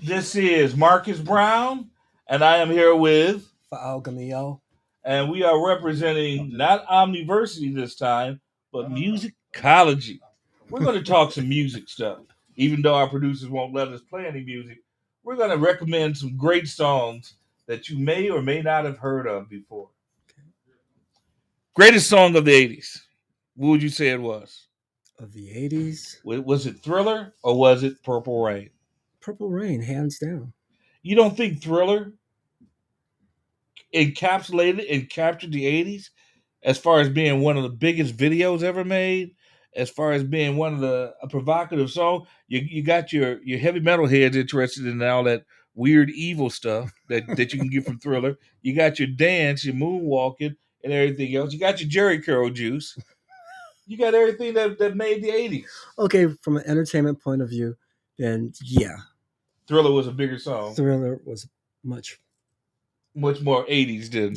This is Marcus Brown, and I am here with, Fli-City, and we are representing not OmniVersity this time, but musicology. We're going to talk some music stuff. Even though our producers won't let us play any music, we're going to recommend some great songs that you may or may not have heard of before. Greatest song of the 80s. What would you say it was? Of the 80s? Was it Thriller or was it Purple Rain? Purple Rain, hands down. You don't think Thriller encapsulated and captured the 80s as far as being one of the biggest videos ever made, as far as being one of a provocative song? You got your heavy metal heads interested in all that weird evil stuff that you can get from Thriller. You got your dance, your moonwalking, and everything else. You got your Jerry Curl juice. You got everything that made the 80s. Okay, from an entertainment point of view, then yeah. Thriller was a bigger song. Thriller was much more 80s than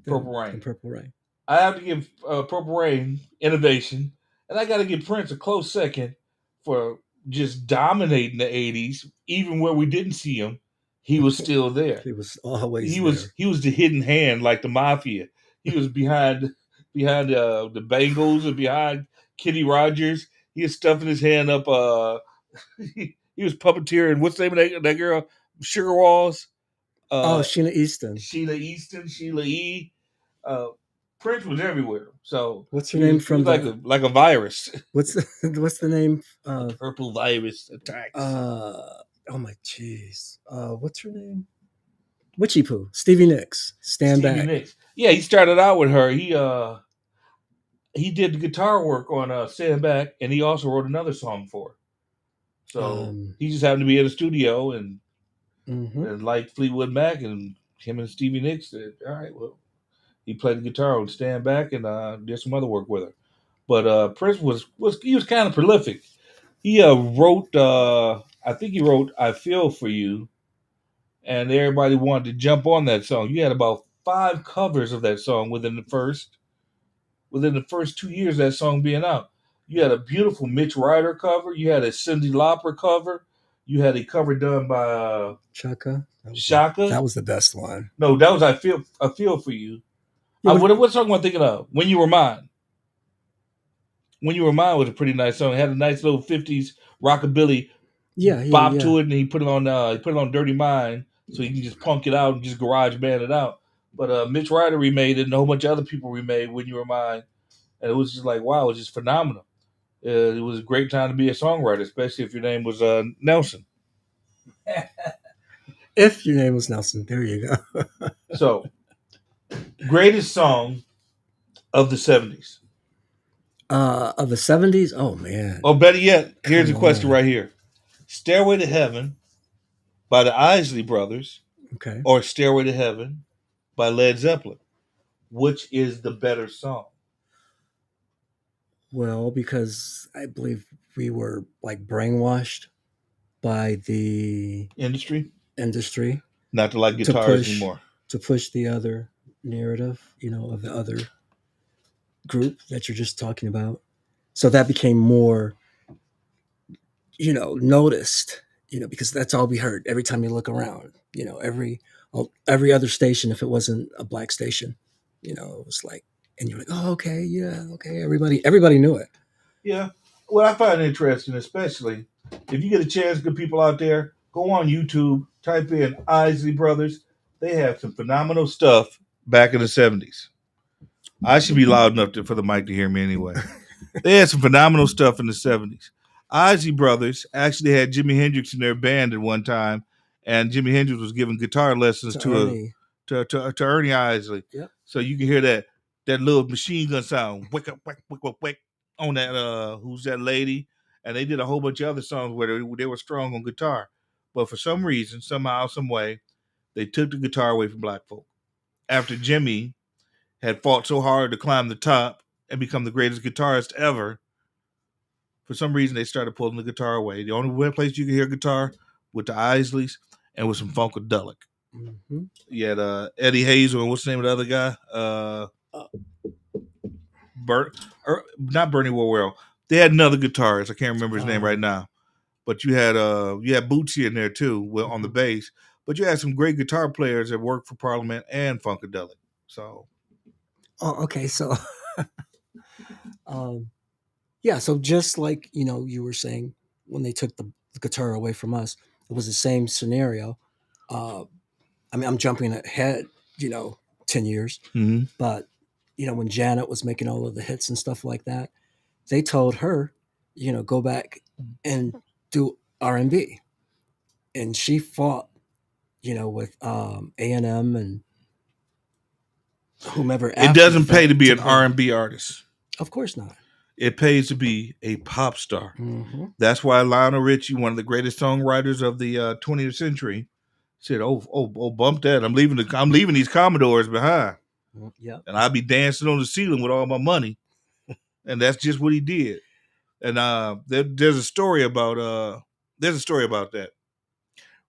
Purple Rain. Than Purple Rain. I have to give Purple Rain innovation, and I got to give Prince a close second for just dominating the 80s. Even where we didn't see him, he was still there. He was always there. He was the hidden hand, like the mafia. He was behind the Bengals and behind Kenny Rogers. He was stuffing his hand up. He was puppeteering. What's the name of that girl? Sugar Walls. Sheena Easton. Sheila E. Prince was everywhere. So what's her name from like a virus? What's the name? Purple virus attacks. Oh my jeez. What's her name? Witchy Poo. Stevie Nicks. Stand Back. Nicks. Yeah, he started out with her. He did the guitar work on Stand Back, and he also wrote another song for her. So he just happened to be in the studio and like Fleetwood Mac, and him and Stevie Nicks said, all right, well, he played the guitar on Stand Back and did some other work with her. But Prince was kind of prolific. He wrote, I think he wrote I Feel For You, and everybody wanted to jump on that song. You had about 5 covers of that song within the first 2 years of that song being out. You had a beautiful Mitch Ryder cover. You had a Cyndi Lauper cover. You had a cover done by Chaka. Shaka. That was the best one. No, that was I Feel For You. Yeah, what song am I thinking of? When You Were Mine. When You Were Mine was a pretty nice song. It had a nice little 50s rockabilly bop to it, and he put it on Dirty Mind, so you can just punk it out and just garage band it out. But Mitch Ryder remade it, and a whole bunch of other people remade When You Were Mine, and it was just like, wow, it was just phenomenal. It was a great time to be a songwriter, especially if your name was Nelson. If your name was Nelson, there you go. So, greatest song of the 70s. Of the 70s? Oh, man. Oh, better yet, here's a question right here. Stairway to Heaven by the Isley Brothers, okay, or Stairway to Heaven by Led Zeppelin. Which is the better song? Well, because I believe we were like brainwashed by the industry, not to like guitars anymore, to push the other narrative, of the other group that you're just talking about. So that became more, noticed, because that's all we heard every time you look around. Every other station, if it wasn't a black station, it was like. And you're like, oh, okay, yeah, okay. Everybody knew it. Yeah. What I find interesting, especially if you get a chance, good people out there, go on YouTube, type in Isley Brothers. They have some phenomenal stuff back in the 70s. I should be loud enough for the mic to hear me anyway. They had some phenomenal stuff in the 70s. Isley Brothers actually had Jimi Hendrix in their band at one time, and Jimi Hendrix was giving guitar lessons to Ernie Isley. Yep. So you can hear that little machine gun sound, wick up, wick, wick, wick, wick, on that, Who's That Lady? And they did a whole bunch of other songs where they were strong on guitar. But for some reason, somehow, some way, they took the guitar away from black folk. After Jimmy had fought so hard to climb the top and become the greatest guitarist ever, for some reason, they started pulling the guitar away. The only place you could hear guitar with the Isleys and with some Funkadelic. Mm-hmm. You had Eddie Hazel, and what's the name of the other guy? Not Bernie Worrell. They had another guitarist. I can't remember his name right now. but you had Bootsy in there too, on the bass. But you had some great guitar players that worked for Parliament and Funkadelic. So, okay, so yeah, so just like you were saying when they took the guitar away from us, it was the same scenario. I mean, I'm jumping ahead, 10 years, but when Janet was making all of the hits and stuff like that, they told her, go back and do R&B, and she fought, with A&M and whomever. It doesn't pay to be an R&B artist. Of course not. It pays to be a pop star. Mm-hmm. That's why Lionel Richie, one of the greatest songwriters of the 20th century, said, "Oh, bump that! I'm leaving these Commodores behind. Yep. And I'll be dancing on the ceiling with all my money." And that's just what he did. And there's a story about that.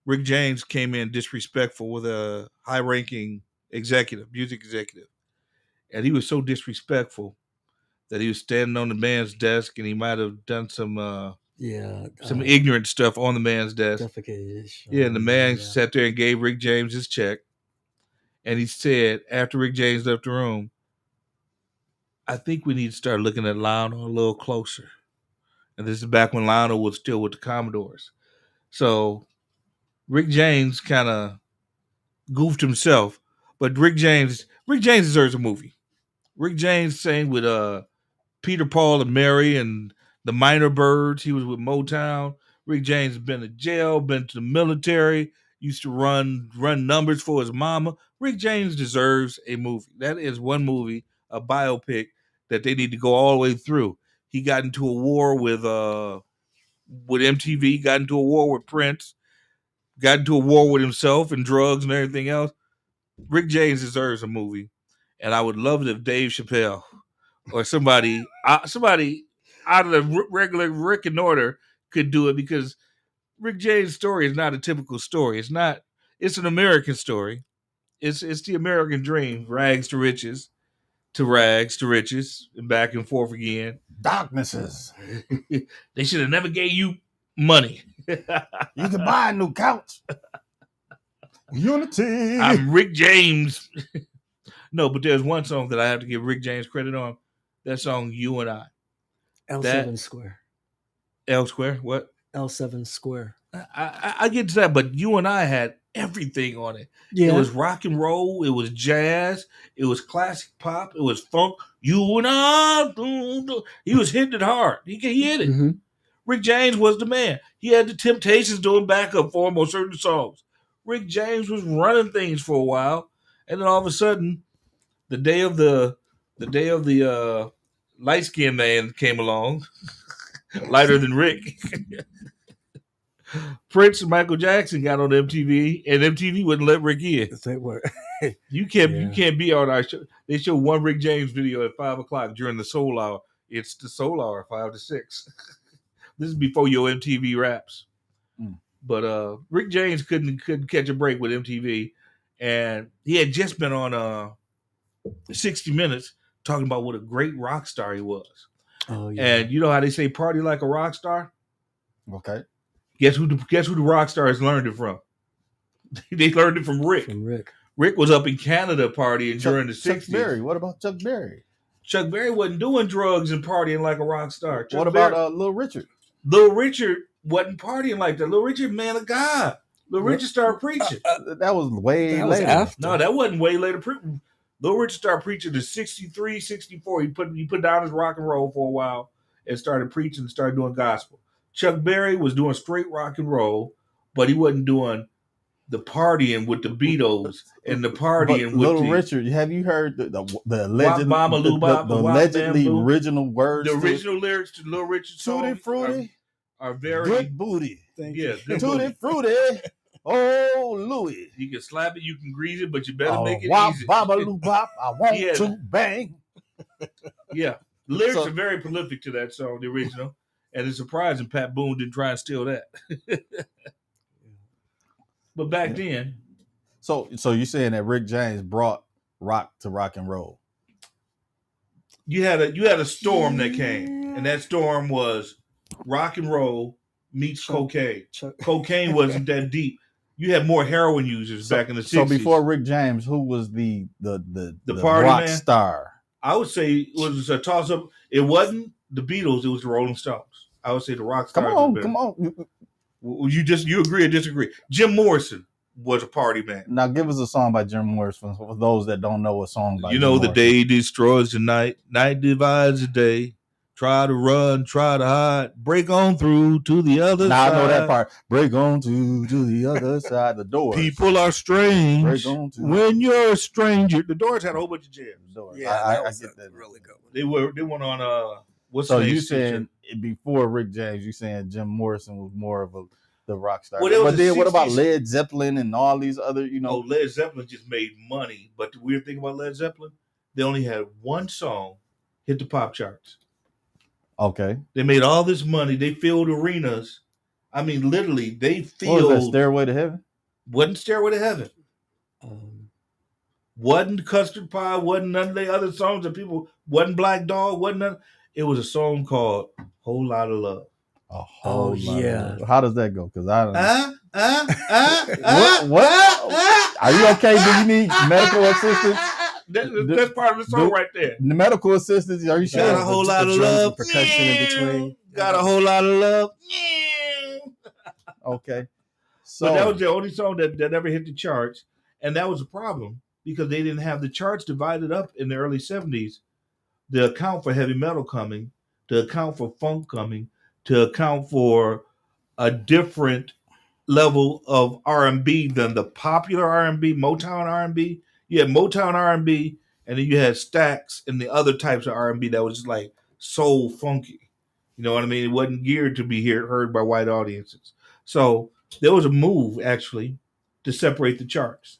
Rick James came in disrespectful with a high-ranking music executive, and he was so disrespectful that he was standing on the man's desk, and he might have done some ignorant stuff on the man's desk. Yeah, and the man sat there and gave Rick James his check, and he said after Rick James left the room, "I think we need to start looking at Lionel a little closer." And this is back when Lionel was still with the Commodores. So Rick James kind of goofed himself, but Rick James deserves a movie. Rick James sang with Peter, Paul, and Mary and the Minor Birds. He was with Motown. Rick James has been to jail, been to the military, used to run numbers for his mama. Rick James deserves a movie. That is one movie, a biopic, that they need to go all the way through. He got into a war with MTV, got into a war with Prince, got into a war with himself and drugs and everything else. Rick James deserves a movie. And I would love it if Dave Chappelle or somebody out of the regular Rick and Morty could do it, because Rick James' story is not a typical story. It's an American story. It's the American dream, rags to riches, and back and forth again. Darknesses. They should have never gave you money. You can buy a new couch. Unity. I'm Rick James. No, but there's one song that I have to give Rick James credit on. That song, You and I. L7 Square. L Square? What? L7 Square. I get to that, but You and I had everything on it. Yeah. It was rock and roll. It was jazz. It was classic pop. It was funk. You and I. He was hitting it hard. He hit it. Mm-hmm. Rick James was the man. He had the Temptations doing backup for him on certain songs. Rick James was running things for a while, and then all of a sudden, the day of the light-skinned man came along, lighter than Rick. Prince and Michael Jackson got on MTV, and MTV wouldn't let Rick in. They were. You can't be on our show. They show one Rick James video at 5:00 during the Soul Hour. It's the Soul Hour, 5 to 6. This is before your MTV Raps. But Rick James couldn't catch a break with MTV, and he had just been on 60 Minutes talking about what a great rock star he was. Oh yeah. And you know how they say party like a rock star? Okay. Guess who the rock stars learned it from? They learned it from Rick. Rick was up in Canada partying during the 60s. Chuck Berry. What about Chuck Berry? Chuck Berry wasn't doing drugs and partying like a rock star. What about Little Richard? Little Richard wasn't partying like that. Little Richard, man of God. Little Richard started preaching. That was way later. No, that wasn't way later. Little Richard started preaching in 63, 64. He put down his rock and roll for a while and started preaching and started doing gospel. Chuck Berry was doing straight rock and roll, but he wasn't doing the partying with the Beatles and the partying with Little Richard. Have you heard the allegedly original words? The original lyrics to Little Richard's song Tutti Frutti are very good booty. Good Tutti Frutti. Oh, Louis. You can slap it, you can grease it, but you better make it wop, easy. Bop, I want to bang. Yeah. The lyrics are very prolific to that song, the original. And it's surprising Pat Boone didn't try and steal that. But back then. So you're saying that Rick James brought rock to rock and roll? You had a storm that came, and that storm was rock and roll meets cocaine. Cocaine wasn't that deep. You had more heroin users back in the 60s. So before Rick James, who was the party rock man? star? I would say it was a toss up. It wasn't the Beatles. It was the Rolling Stones. I would say the rock stars. Come on. You agree or disagree? Jim Morrison was a party man. Now give us a song by Jim Morrison for those that don't know a song by. Jim Morrison. The day destroys the night, night divides the day. Try to run, try to hide, break on through to the other side. I know that part. Break on to the other side. The Doors. People are strange. Break on to when you're a stranger. The Doors had a whole bunch of jams. Yeah, I get that. Really good one. They went on what's so you saying before Rick James? You saying Jim Morrison was more of the rock star? Well, but then what about Led Zeppelin and all these other? Led Zeppelin just made money. But the weird thing about Led Zeppelin, they only had one song hit the pop charts. Okay. They made all this money. They filled arenas. I mean, literally, they filled. What was that, Stairway to Heaven? Wasn't Stairway to Heaven. Wasn't Custard Pie. Wasn't none of the other songs that people. Wasn't Black Dog. Wasn't none. It was a song called "Whole Lot of Love." A whole lot of love. How does that go? Because I don't. What? Are you okay? Do you need medical assistance? That's part of the song right there. The medical assistance. Are you sure? Got a whole lot of love. Percussion in between. Got a whole lot of love. Okay. So but that was the only song that ever hit the charts. And that was a problem because they didn't have the charts divided up in the early 70s to account for heavy metal coming, to account for funk coming, to account for a different level of R&B than the popular R&B, Motown R&B. You had Motown R&B, and then you had Stax and the other types of R&B that was just like soul funky. You know what I mean? It wasn't geared to be heard by white audiences. So there was a move, actually, to separate the charts.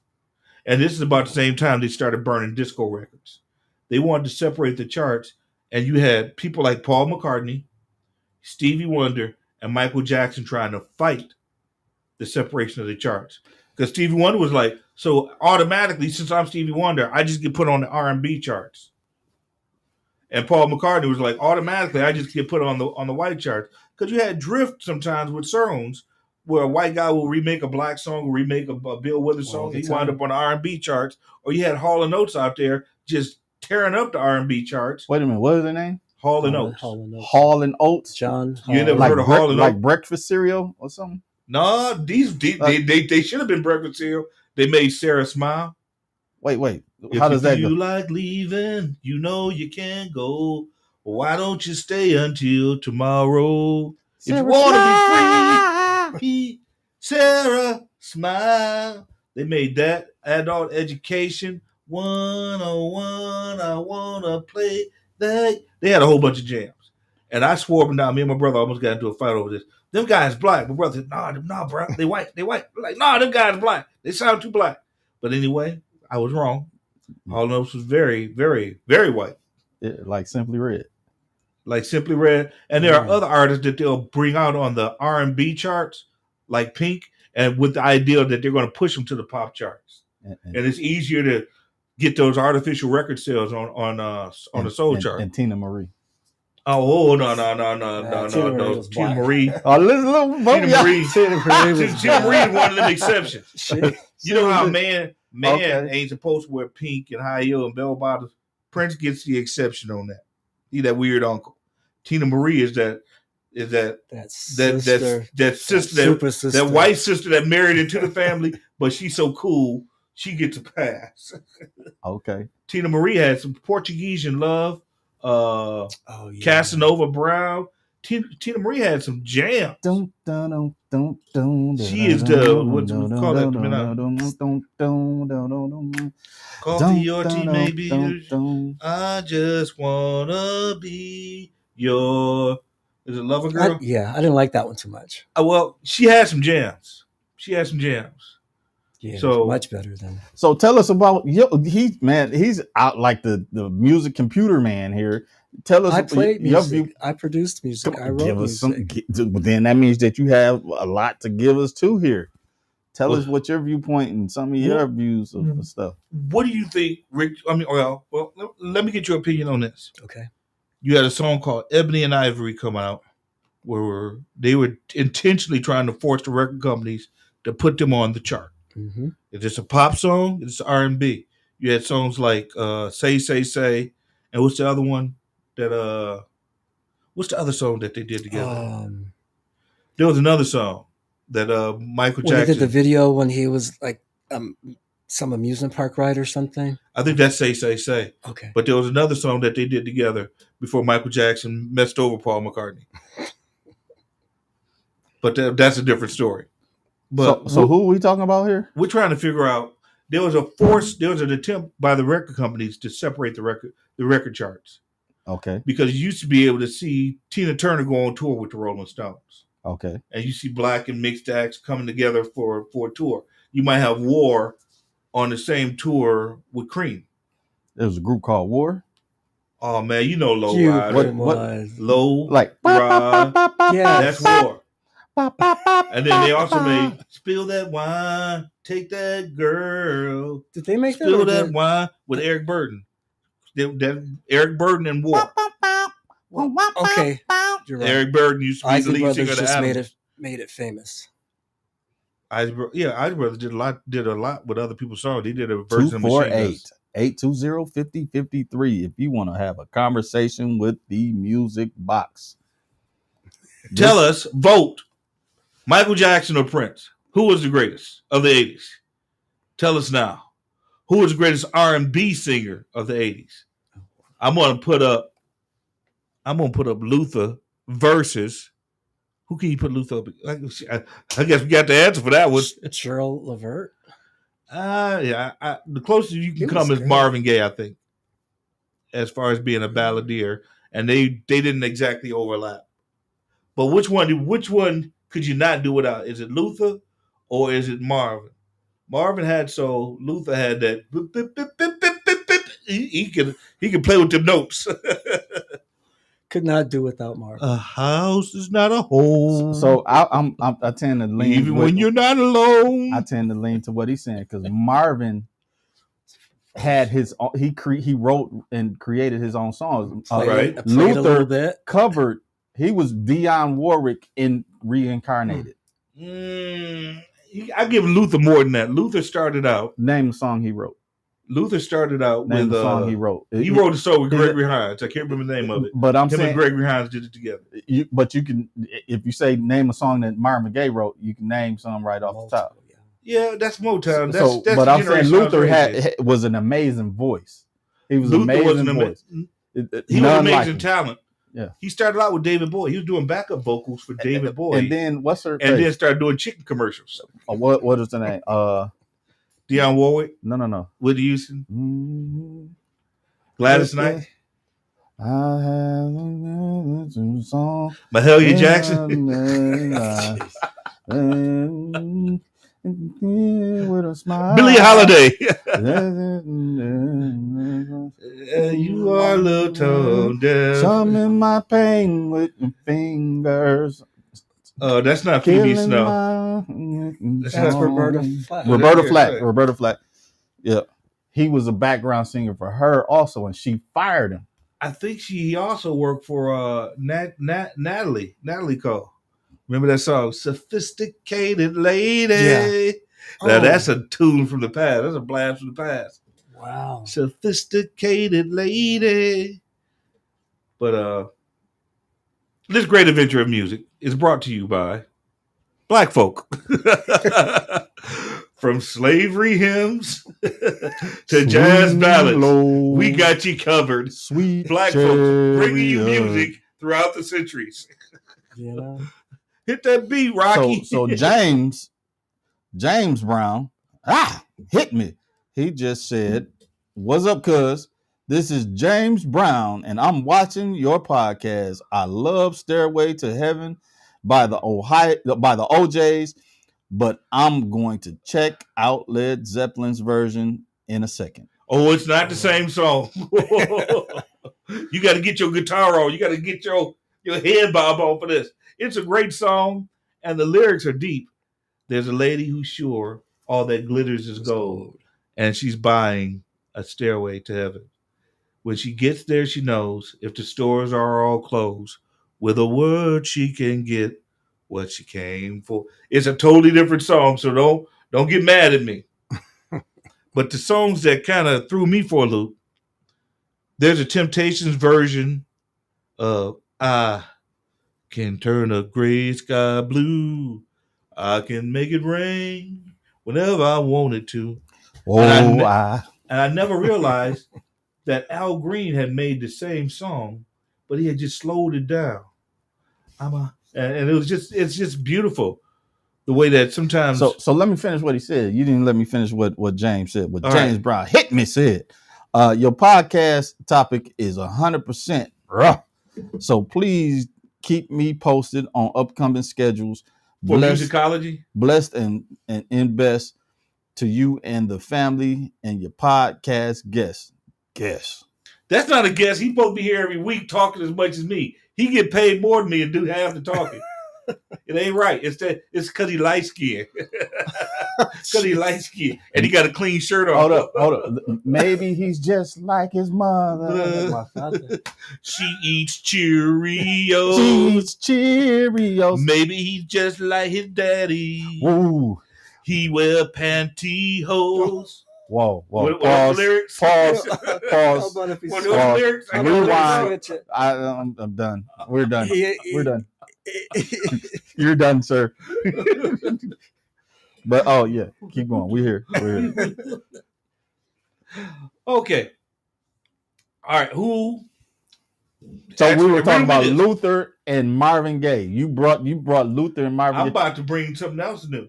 And this is about the same time they started burning disco records. They wanted to separate the charts, and you had people like Paul McCartney, Stevie Wonder, and Michael Jackson trying to fight the separation of the charts. Because Stevie Wonder was like, so automatically, since I'm Stevie Wonder, I just get put on the R&B charts. And Paul McCartney was like, automatically, I just get put on the white charts. Because you had drift sometimes with songs where a white guy will remake a black song or remake a Bill Withers song. He wound up on the R&B charts. Or you had Hall & Oates out there just tearing up the R&B charts. Wait a minute, what is their name? Hall & Oates. Hall & Oates? John Hall. You never heard of Hall & Oates? Like breakfast cereal or something? No, they should have been breakfast cereal. They made Sarah smile. Wait. How does that go? If you like leaving, you know you can't go. Why don't you stay until tomorrow? Sarah, if you want to be free, Sarah smile. They made that. Adult Education 101. I want to play that. They had a whole bunch of jams. And I swore them down. Me and my brother almost got into a fight over this. Them guys black. My brother said, nah, bro. They white. We're like, nah, them guys black. They sound too black. But anyway, I was wrong. Hall & Oates was very, very, very white. Yeah, like Simply Red. Like Simply Red. And there are other artists that they'll bring out on the R&B charts, like Pink, and with the idea that they're going to push them to the pop charts. And it's easier to get those artificial record sales on the soul chart. And Tina Marie. Oh, no. Tina Marie. Oh, listen, Tina Marie is one of them exceptions. You know how man ain't supposed to wear pink and high heel and bell bottoms. Prince gets the exception on that. He that weird uncle. Tina Marie is that sister, that white sister that married into the family, but she's so cool she gets a pass. Okay. Tina Marie had some Portuguese in Love. Casanova Brown. Tina Marie had some jams. She is the what you call that? Coffee or tea, maybe. I just wanna be your. Is it Lover Girl? I didn't like that one too much. Well, she had some jams. Yeah, so much better than. So tell us about he's out like the music computer man here. Tell us. I played music. I produced music. I wrote music. Then that means that you have a lot to give us too here. Tell us what your viewpoint and some of your views of the stuff. What do you think, Rick? I mean, well, let me get your opinion on this. Okay. You had a song called Ebony and Ivory come out. where they were intentionally trying to force the record companies to put them on the chart. Mm-hmm. If it's a pop song, it's R&B. You had songs like Say, Say, Say, and what's the other one that what's the other song that they did together? There was another song that Michael Jackson. When he did the video when he was like some amusement park ride or something. I think that's Say, Say, Say. Okay. But there was another song that they did together before Michael Jackson messed over Paul McCartney. But that's a different story. But so who are we talking about here? We're trying to figure out. There was an attempt by the record companies to separate the record charts. Okay. Because you used to be able to see Tina Turner go on tour with the Rolling Stones. Okay. And you see Black and Mixed Acts coming together for a tour. You might have War on the same tour with Cream. There was a group called War. Oh man, you know Low Rider. What? Low like Rider. Yeah, that's War. And then they also made Spill That Wine, Take That Girl. Did they make Spill That Wine with Eric Burden. Eric Burden and War. Okay. You're right. Eric Burden used to be the lead singer of the album. Made it famous. Isley Brothers did a lot with other people's songs. They did a version of Machine Guns. 820-5053 if you want to have a conversation with the music box. Tell us, vote, Michael Jackson or Prince? Who was the greatest of the 80s? Tell us now. Who was the greatest R&B singer of the 80s? I'm gonna put up Luther versus. Who can you put Luther up? I guess we got the answer for that one. Cheryl Levert. The closest you can come is great. Marvin Gaye, I think, as far as being a balladeer, and they didn't exactly overlap. But which one could you not do without? Is it Luther or is it Marvin? Marvin had soul. Luther had that. He can play with them notes. Could not do without Marvin. A house is not a home. So I tend to lean even when you're not alone. I tend to lean to what he's saying because Marvin had his own, he wrote and created his own songs. Right. Luther covered. He was Dionne Warwick in reincarnated. I give Luther more than that. Luther started out. Name the song he wrote. Luther started out Name with the song he wrote. He wrote a song with Gregory Hines. I can't remember the name of it. But I'm saying and Gregory Hines did it together. But you can, if you say name a song that Marvin Gaye wrote, you can name some right off the top. Yeah, that's Motown. That's but I'm saying Luther was an amazing voice. He was an amazing voice. He was amazing talent. Yeah, he started out with David Bowie. He was doing backup vocals for David Bowie, and then then started doing chicken commercials. What is the name? Dionne Warwick. No. Whitney Houston. Gladys Knight. Mahalia Jackson. With a smile. Billie Holiday. You are a little tone deaf. Some in my pain with my fingers. That's not Phoebe Snow. That's Roberta Flack. Roberta Flack. Yeah. He was a background singer for her also, and she fired him. I think he also worked for Natalie Cole. Remember that song, Sophisticated Lady? Yeah. Now that's a tune from the past. That's a blast from the past. Wow. Sophisticated Lady. But this great adventure of music is brought to you by Black folk. From slavery hymns to jazz ballads, we got you covered. Sweet Black folks bringing you music throughout the centuries. Yeah. Hit that beat, Rocky. So James Brown, hit me. He just said, "What's up, cuz? This is James Brown, and I'm watching your podcast. I love Stairway to Heaven by the OJs, but I'm going to check out Led Zeppelin's version in a second." Oh, it's not the same song. You got to get your guitar on. You got to get your head bob on for this. It's a great song, and the lyrics are deep. There's a lady who's sure all that glitters is gold, and she's buying a stairway to heaven. When she gets there, she knows if the stores are all closed, With a word, she can get what she came for. It's a totally different song, so don't get mad at me. But the songs that kind of threw me for a loop, there's a Temptations version of I Can Turn a Gray Sky Blue. I can make it rain whenever I want it to. And I never realized that Al Green had made the same song, but he had just slowed it down. And it's just beautiful the way that sometimes. So let me finish what he said. You didn't let me finish what James said. What James Brown hit me said. Your podcast topic is 100% rough. So please keep me posted on upcoming schedules. For musicology, blessed and in best to you and the family and your podcast guests. That's not a guest. He's supposed to be here every week talking as much as me. He get paid more than me and do half the talking. It ain't right. It's because he light skinned. Because he light skinned and he got a clean shirt on. Hold up. Maybe he's just like his mother. She eats Cheerios. Maybe he's just like his daddy. Woo. He wear pantyhose. Whoa. Pause. Lyrics? Pause. Lyrics? Rewind. I'm done. We're done. We're done. You're done, sir. But keep going. We're here. Okay. All right. Who? So we were talking about Luther and Marvin Gaye. You brought Luther and Marvin Gaye. I'm about to bring something else new.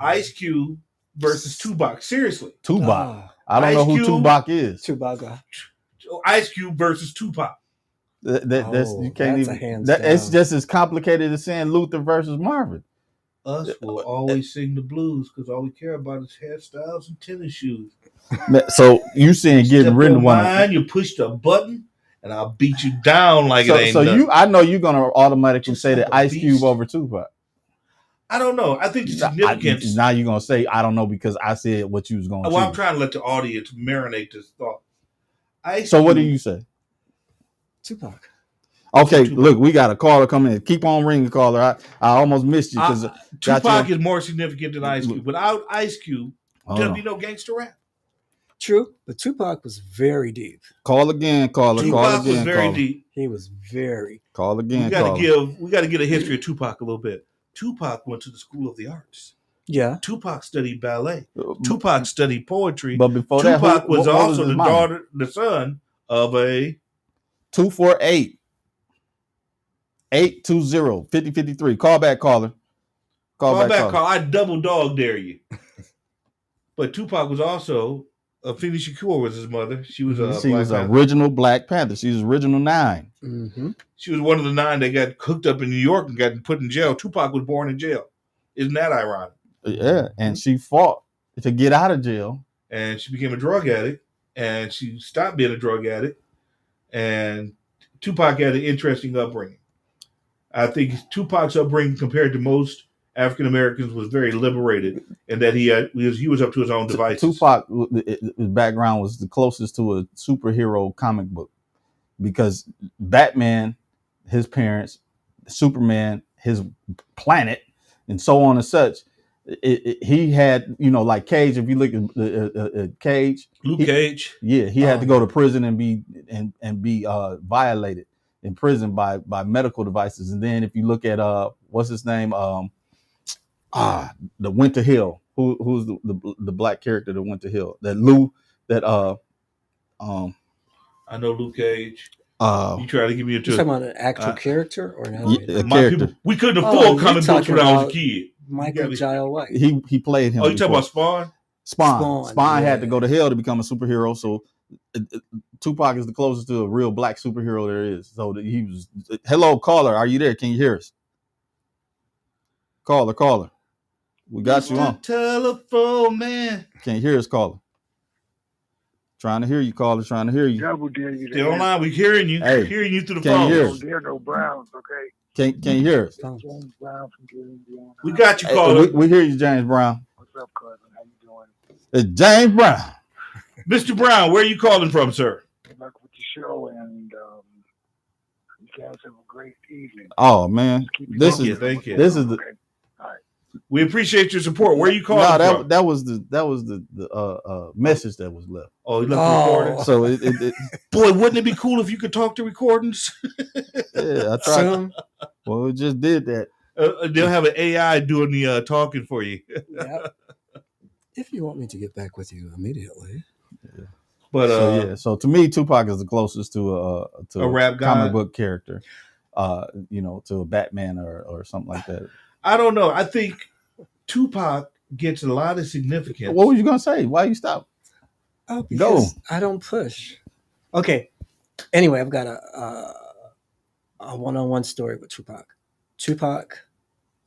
Ice Cube versus Tupac. Seriously. Tupac. I don't know who Tupac is. Tupac. Ice Cube versus Tupac. You can't even. It's just as complicated as saying Luther versus Marvin. Us will always sing the blues because all we care about is hairstyles and tennis shoes. So you saying getting rid of one? You push the button and I'll beat you down like it ain't nothing. I know you're gonna automatically say that Ice Cube over Tupac. I don't know. I think the significance. Now you're gonna say I don't know because I said what you was gonna. Well, I'm trying to let the audience marinate this thought. What do you say? Tupac. Okay, look, we got a caller coming in. Keep on ringing, caller. I almost missed you because Tupac is more significant than Ice Cube. Without Ice Cube, there'd be no gangster rap. True, but Tupac was very deep. Call again, caller. Tupac was very deep. He was very. Call again. We got to get a history of Tupac a little bit. Tupac went to the School of the Arts. Yeah. Tupac studied ballet. Tupac studied poetry. But before Tupac was also the son of a 248 820 5053. Call back, caller. Call back, caller. I double dog dare you. But Tupac was also Afeni Shakur was his mother. She was original Black Panther. She was original 9. Mm-hmm. She was one of the 9 that got hooked up in New York and got put in jail. Tupac was born in jail. Isn't that ironic? Yeah, and she fought to get out of jail. And she became a drug addict, and she stopped being a drug addict. And Tupac had an interesting upbringing. I think Tupac's upbringing compared to most African Americans was very liberated, and that he was up to his own devices. Tupac, his background was the closest to a superhero comic book because Batman, his parents, Superman, his planet, and so on and such. He had, like Cage. If you look at Cage, Luke Cage, he had to go to prison and be violated in prison by medical devices. And then if you look at what's his name, the Winter Hill, who's the black character that went to Hill, I know Luke Cage. You try to give me a talking about an actual character or an a character. We couldn't afford comic books when I was a kid. Michael Jai White. He played him. Oh, you talking about Spawn? Spawn had to go to hell to become a superhero. So Tupac is the closest to a real black superhero there is. So he was. Hello, caller. Are you there? Can you hear us? Caller. We got you on. Telephone man. Can you hear us, caller? Trying to hear you, caller. Trying to hear you. Double dare you. Stay online. We're hearing you. Hey, hearing you through the phone. Don't dare no Browns, okay? Can you hear us? James Brown from Indiana. We got you, caller. We hear you, James Brown. What's up, cousin? How you doing? It's James Brown. Mr. Brown, where are you calling from, sir? Good luck with the show, and guys have a great evening. Oh man, this is thank you. This is the. Okay. All right. We appreciate your support. Where are you calling from? that was the message that was left. Oh, you left the recording. So it Boy, wouldn't it be cool if you could talk to recordings? yeah, I tried. Well, we just did that. They'll have an AI doing the talking for you. Yep. If you want me to get back with you immediately. Yeah. But so to me, Tupac is the closest to a rap comic guy. book character, to a Batman or something like that. I don't know. I think Tupac gets a lot of significance. What were you gonna say? Why you stop? Oh, because I don't push. Okay. Anyway, I've got a one-on-one story with Tupac. Tupac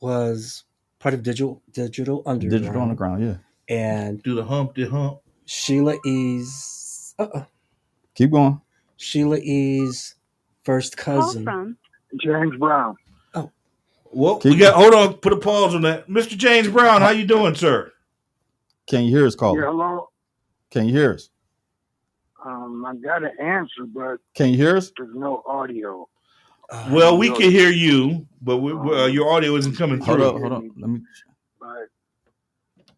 was part of Digital Underground. Digital Underground, yeah. And do the hump. Sheila E's. Keep going. Sheila E's first cousin. Call from James Brown. Oh, well, hold on. Put a pause on that. Mr. James Brown, how you doing, sir? Can you hear us, caller? Yeah, hello. Can you hear us? I got an answer, but Can you hear us? there's no audio. Well, we can hear you, but your audio isn't coming through. Hold up. Let me. But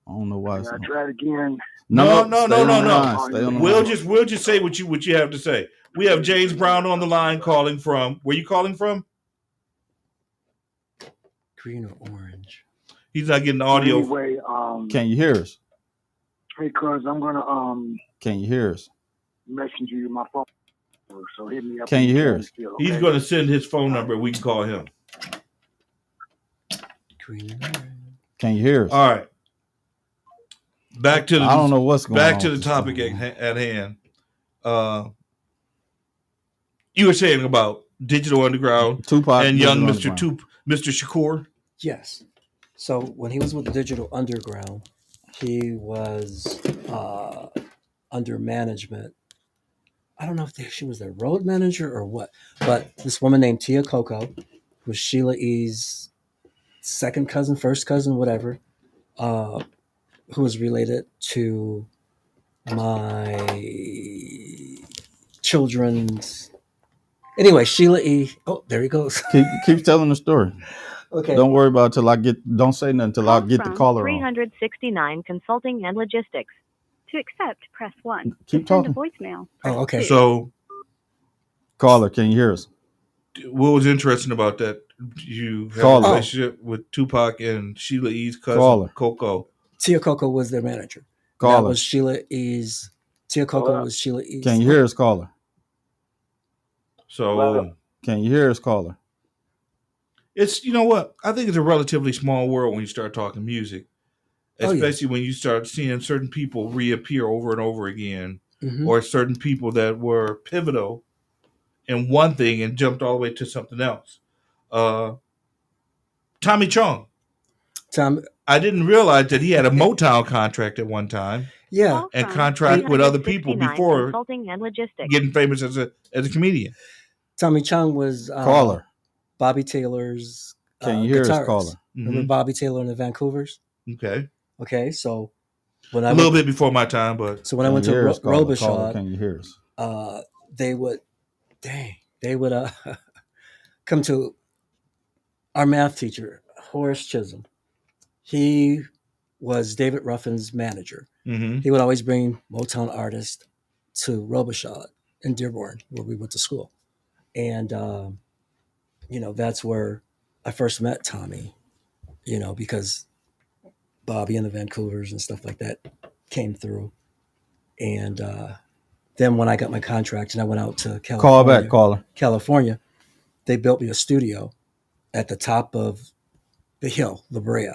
I don't know why. I tried again. No. Stay on the We'll line. just say what you have to say. We have James Brown on the line calling from. Where you calling from? green or orange? He's not getting the audio. Anyway, Can you hear us? because I'm gonna Can you hear us? message you my phone number, so hit me up. Can you hear us? Still, He's okay? going to send his phone number. We can call him. Green or orange? Can you hear us? All right. Back to the. I don't know what's going on. Back to the topic at hand. You were saying about Digital Underground, Tupac and young Digital Mr. Mr. Shakur. Yes. So when he was with the Digital Underground, he was under management. I don't know if she was their road manager or what, but this woman named Tia Coco, who was Sheila E's second cousin, first cousin, whatever, who was related to my children's. Anyway, Sheila E. Oh, there he goes. Keep telling the story. Okay. Don't worry about it don't say nothing until I get the caller on. 369 Consulting and Logistics. To accept, press 1. Keep to send talking. a voicemail, press Oh, okay. 2. So, Caller, can you hear us? what was interesting about that? You have Caller. a relationship with Tupac and Sheila E's cousin, Caller. Coco. Tia Coco was their manager. That Caller. was Sheila E's. Tia Coco was Sheila E's. Can you hear us, caller? So, Can you hear us, caller? it's, you know what? I think it's a relatively small world when you start talking music, Oh, yeah. especially when you start seeing certain people reappear over and over again, Mhm. or certain people that were pivotal in one thing and jumped all the way to something else. Tommy Chong. I didn't realize that he had a Motown contract at one time. Yeah. Call And from contract with other people 369 before Consulting and Logistics. getting famous as a comedian. Tommy Chung was Caller. Bobby Taylor's Can you hear guitarist. us, caller? Remember Bobby Taylor and the Vancouvers? Okay. Okay, so when I A little bit before my time, but so when I Can went you to hear us, caller? Caller, Robichaud, can you hear us? they would come to our math teacher, Horace Chisholm. He was David Ruffin's manager. mm-hmm. He would always bring Motown artists to Robichaud in Dearborn, where we went to school. And, that's where I first met Tommy, because Bobby and the Vancouvers and stuff like that came through. And then when I got my contract and I went out to California, Call back, caller. California, they built me a studio at the top of the hill, La Brea.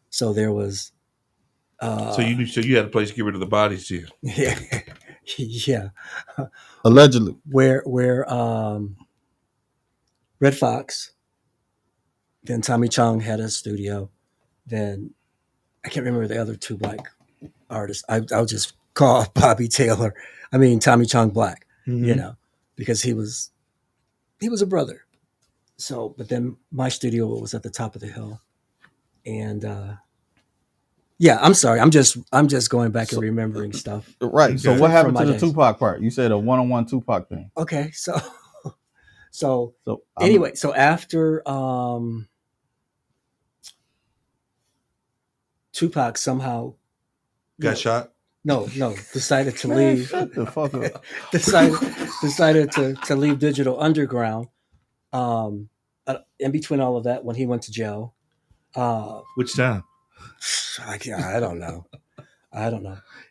So there was. So you had a place to get rid of the bodies here. Yeah, yeah. Allegedly. Where Red Fox, then Tommy Chong had a studio, then I can't remember the other two black artists. I'll just call Tommy Chong Black, Mm-hmm. because he was a brother. So, but then my studio was at the top of the hill, and yeah, I'm sorry, I'm just going back and remembering stuff. Right. So Okay. what happened From to my the days. Tupac part? You said a one-on-one Tupac thing. Okay, so So So anyway, so after Tupac somehow Got shot. No, decided to man, leave. shut the fuck up. decided to leave Digital Underground. In between all of that, when he went to jail, Which time? I don't know.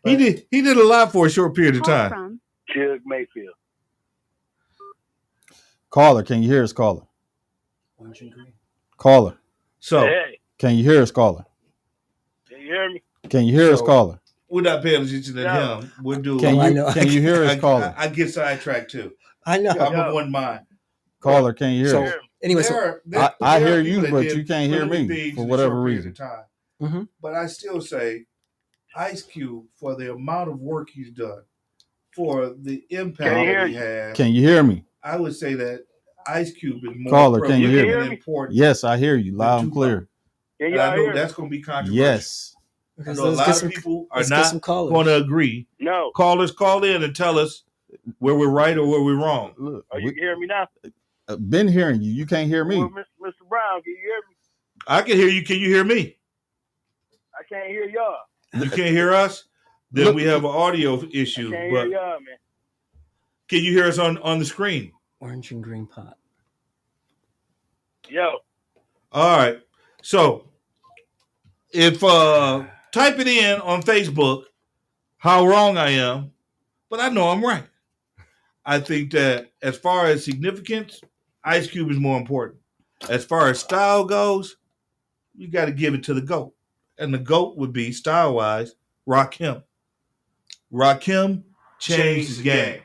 He did a lot for a short period of Call time. from Chug Mayfield. Caller, can you hear us, caller? Orange and green. Caller, So Hey, can you hear us, caller? can you hear me? Can you hear us, So- caller? we're not paying attention to No. him. We're doing. Can I you know. can you hear us, caller? I get sidetracked too. I know. I'm Yo. of one mind. Caller, can you hear So us? anyway, so I there hear are you, people that but did you can't hear really me things for in a whatever short period reason. of time. Mhm. But I still say Ice Cube, for the amount of work he's done, for the impact Can you hear that he you? has, Can you hear me? I would say that Ice Cube is more Caller, can you prevalent hear and me? important. Yes, I hear you than loud and Tupac. clear. Can And I y'all know hear me? that's going to be controversial. Yes. I know a lot of people are let's get some not callers. going to agree. No. Callers, call in and tell us where we're right or where we're wrong. Look, Oh, you can hear me now? been hearing you. You can't hear me. Well, Mr. Brown, can you hear me? I can hear you. Can you hear me? I can't hear y'all. You can't hear us? Then Look- we have an audio I issue. can't But hear y'all, man. can you hear us on the screen? Orange and green pot. Yo. All right. So if type it in on Facebook how wrong I am, but I know I'm right. I think that as far as significance, Ice Cube is more important. As far as style goes, you got to give it to the GOAT. And the GOAT would be, style-wise, Rakim. Rakim changed his game.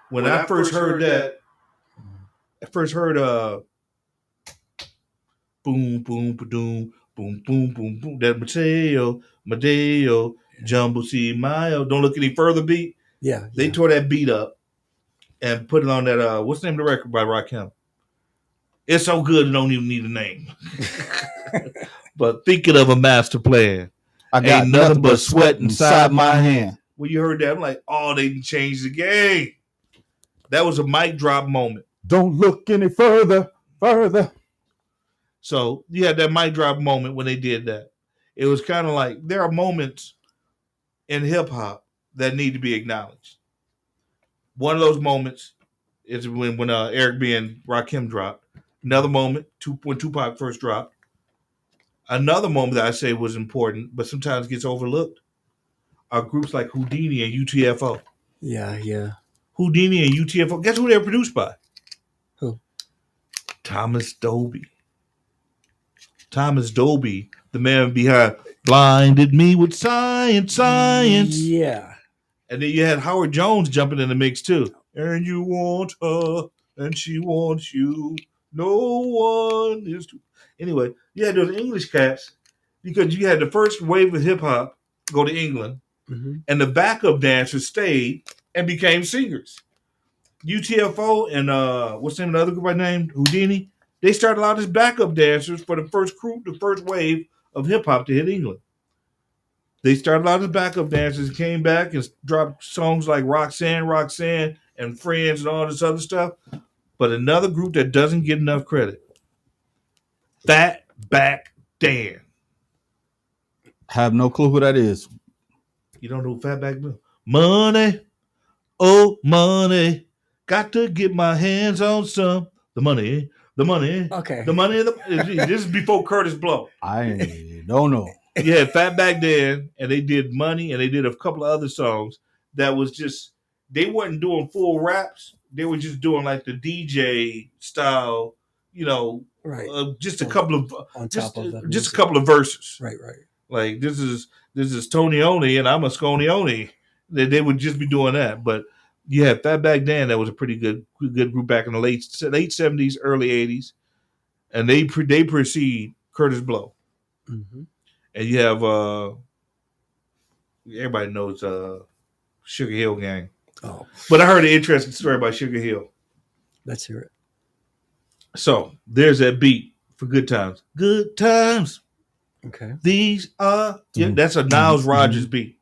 When I first heard that, boom, boom, ba-doom, boom, boom, boom, boom, that Mateo, Jumbo C. Mayo, don't look any further beat. Yeah. They tore that beat up and put it on that, what's the name of the record by Rakim? It's so good it don't even need a name. But thinking of a master plan. I got Ain't nothing but sweat inside my hand. When you heard that, I'm like, oh, they changed the game. That was a mic drop moment. Don't look any further. So you had that mic drop moment when they did that. It was kind of like there are moments in hip hop that need to be acknowledged. One of those moments is when Eric B and Rakim dropped. Another moment when Tupac first dropped. Another moment that I say was important, but sometimes gets overlooked, are groups like Houdini and UTFO. Yeah. Houdini and UTFO. Guess who they were produced by? Who? Thomas Dolby. Thomas Dolby, the man behind Blinded Me with Science. Yeah. And then you had Howard Jones jumping in the mix too. And you want her, and she wants you. No one is to. Anyway, you had those English cats because you had the first wave of hip hop go to England, and the backup dancers stayed and became singers. UTFO and what's the name of the other group I named? Houdini. They started out as backup dancers for the first wave of hip hop to hit England. They started out as backup dancers, came back and dropped songs like Roxanne, and Friends and all this other stuff. But another group that doesn't get enough credit, Fatback Dan. Have no clue who that is. You don't know who Fatback is? Money, oh money, got to get my hands on some. The money. Okay. The money. This is before Curtis Blow. I don't know. You had Fatback Dan, and they did Money, and they did a couple of other songs that was just, they weren't doing full raps. They were just doing like the DJ style, Right. Just a couple of On top of that. just a couple of verses. Right. Like this is Tony Oni, and I'm a Scony Oni. They would just be doing that. But you had Fatback Dan, that was a pretty good group back in the late 70s, early 80s, and they precede Curtis Blow. Mm-hmm. And you have everybody knows Sugar Hill Gang. Oh, But I heard an interesting story about Sugar Hill. let's hear it. So there's that beat for Good Times. Good Times. Okay. These are that's a Niles Rodgers beat.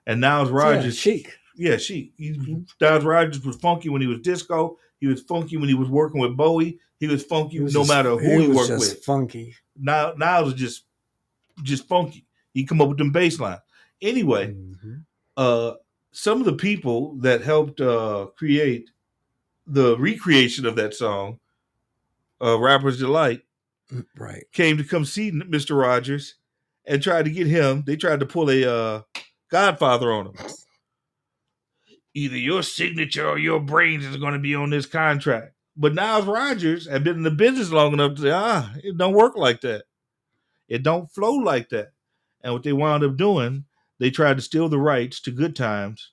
And Niles Rodgers Chic. Yeah, Chic. Niles Rodgers was funky when he was disco. He was funky when he was working with Bowie. He was funky no matter who he worked with. Funky. Niles was just funky. He come up with them bass lines. Anyway, some of the people that helped create the recreation of that song, Rapper's Delight, came to come see Mr. Rogers and tried to get him. They tried to pull a Godfather on him. Either your signature or your brains is going to be on this contract. But Niles Rogers had been in the business long enough to say, it don't work like that. It don't flow like that. And what they wound up doing, they tried to steal the rights to Good Times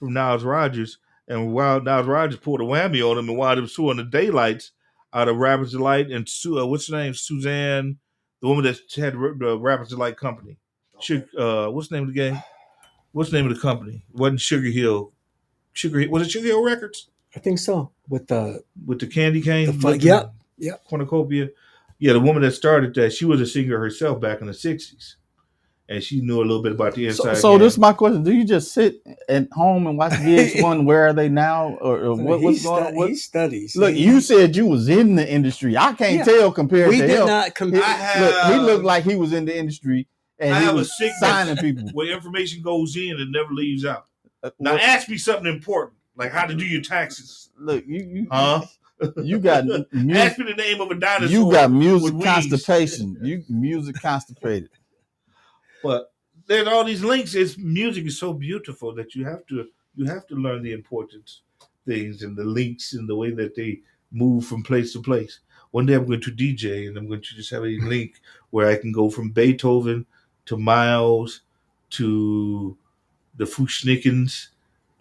from Niles Rogers. And while Niles Rogers pulled a whammy on him and wound up suing the daylights out of Rapper's Delight and what's her name? Suzanne, the woman that had the Rapper's Delight company. What's the name of the game? What's the name of the company? It wasn't Sugar Hill. Was it Sugar Hill Records? I think so. With the candy cane? Yeah. Cornucopia. Yeah, the woman that started that, she was a singer herself back in the 60s. And she knew a little bit about the inside. So this is my question. Do you just sit at home and watch VH1? Where are they now? Or what's going on? He studies. Look, you said you was in the industry. I can't tell compared to him. We did not compare. Look, he looked like he was in the industry and he was signing people. Where information goes in and never leaves out. Now ask me something important, like how to do your taxes. Look, you you got ask me the name of a dinosaur. You got music constipation. You music constipated. But there's all these links. Music is so beautiful that you have to learn the important things and the links and the way that they move from place to place. One day I'm going to DJ and I'm going to just have a link where I can go from Beethoven to Miles to the Fuchsnickens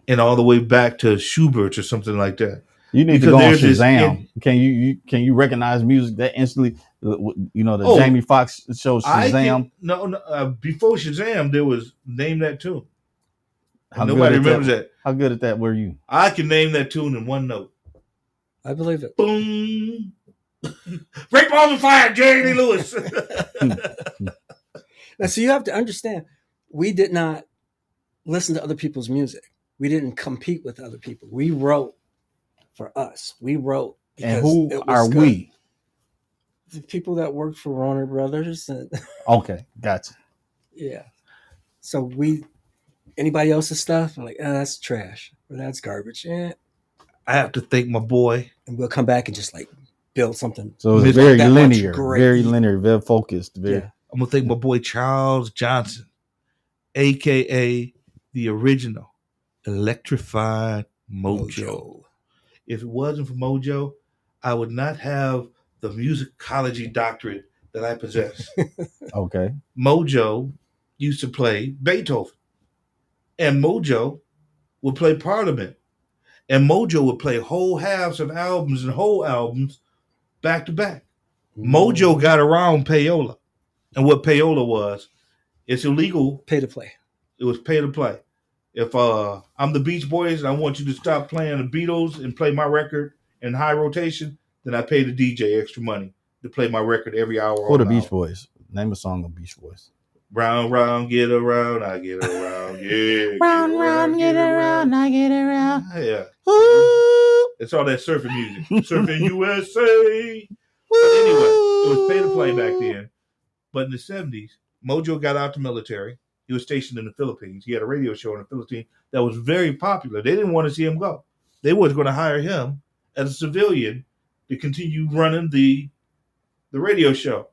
and all the way back to Schubert or something like that. You need to go on Shazam. Can you recognize music that instantly? Jamie Foxx show Shazam. Before Shazam, there was Name That Tune. Nobody remembers that. How good at that were you? I can name that tune in one note. I believe it. Boom. Great Balls of Fire, Jerry Lee Lewis. Now, so you have to understand, we did not listen to other people's music. We didn't compete with other people. We wrote for us. We wrote. And who are we? The people that worked for Warner Brothers. Okay, gotcha. Yeah. So anybody else's stuff, I'm like, that's trash or that's garbage. Yeah. I have to thank my boy. And we'll come back and just like build something. So it's very linear, very focused. I'm gonna thank my boy Charles Johnson, aka the original Electrified Mojo. If it wasn't for Mojo, I would not have the musicology doctorate that I possess. Okay. Mojo used to play Beethoven. And Mojo would play Parliament. And Mojo would play whole halves of albums and whole albums back to back. Mojo got around payola. And what payola was, it's illegal. Pay to play. It was pay to play. If I'm the Beach Boys and I want you to stop playing the Beatles and play my record in high rotation, then I pay the DJ extra money to play my record every hour. Who are the Beach Boys? Name a song of Beach Boys. Round, round, get around, I get around, yeah. round, get around, I get around. Yeah. Ooh. It's all that surfing music. Surfing USA. But anyway, it was pay to play back then. But in the 70s, Mojo got out the military. He was stationed in the Philippines. He had a radio show in the Philippines that was very popular. They didn't want to see him go. They was going to hire him as a civilian to continue running the radio show,